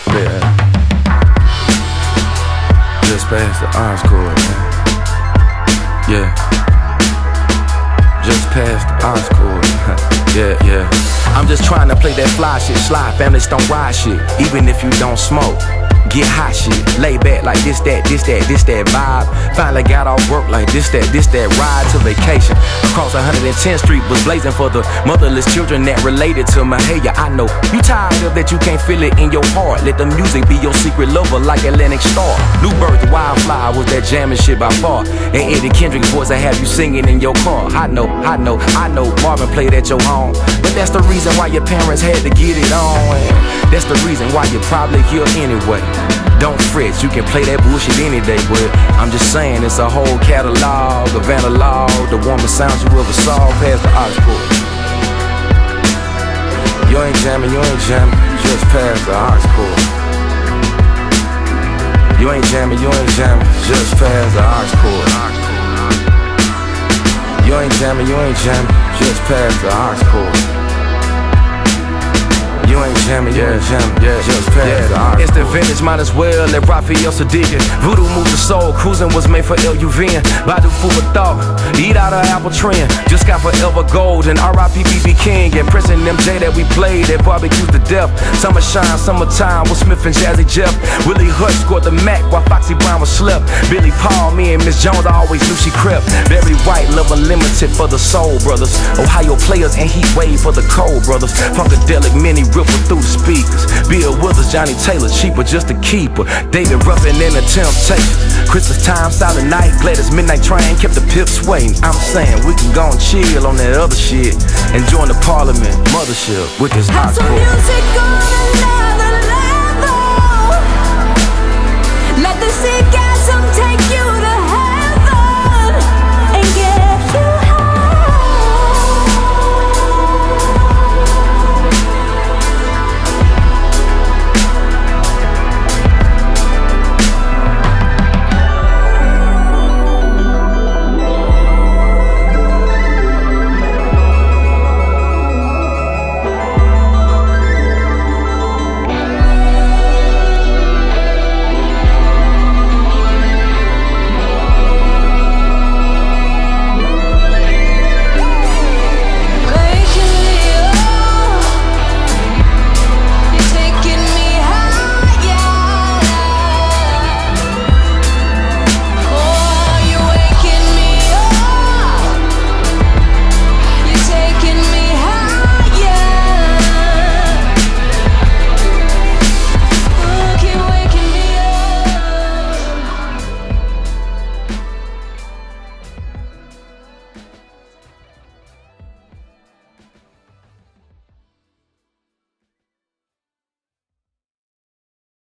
Yeah. Just past the arms cord, man. Yeah. Just past the arms cord. Yeah, yeah. I'm just trying to play that fly shit. Slide, families don't ride shit. Even if you don't smoke. Get hot shit, lay back like this, that vibe. Finally got off work like this, that ride to vacation. Across 110th Street was blazing for the motherless children that related to my hey, I know you tired of that, you can't feel it in your heart. Let the music be your secret lover like Atlantic Star. New Birth, Wildflower was that jamming shit by far. And Eddie Kendrick's voice I have you singing in your car. I know, Marvin played at your home. But that's the reason why your parents had to get it on. And that's the reason why you're probably here anyway. Don't fret, you can play that bullshit any day, but I'm just saying it's a whole catalog of analog, the warmest sounds you ever saw past the aux cord. You ain't jamming, just past the aux cord. You ain't jamming, just past the aux cord. You ain't jamming, just past the aux cord. You ain't jamming, just past the aux. It's the vintage, might as well let Raphael Sadiq it. Voodoo moved the soul, cruising was made for LUVN. Badu food for thought, eat out of apple trend. Just got forever gold and R.I.P. BB King. And Prince and MJ that we played at barbecues to death. Summer shine, summertime with Smith and Jazzy Jeff. Willie Hutch scored the Mac while Foxy Brown was slept. Billy Paul, me and Miss Jones, I always knew she crept. Barry White, Love Unlimited for the Soul Brothers. Ohio Players and Heat Wave for the Cole Brothers. Funkadelic Mini ripple through the speakers. Bill Withers, Johnny Taylor, cheaper just to keep her. David Ruffin and the Temptations. Christmas time, Silent Night, Gladys Midnight Train kept the pips waiting. I'm saying we can go and chill on that other shit and join the Parliament mothership with this hot core. Music on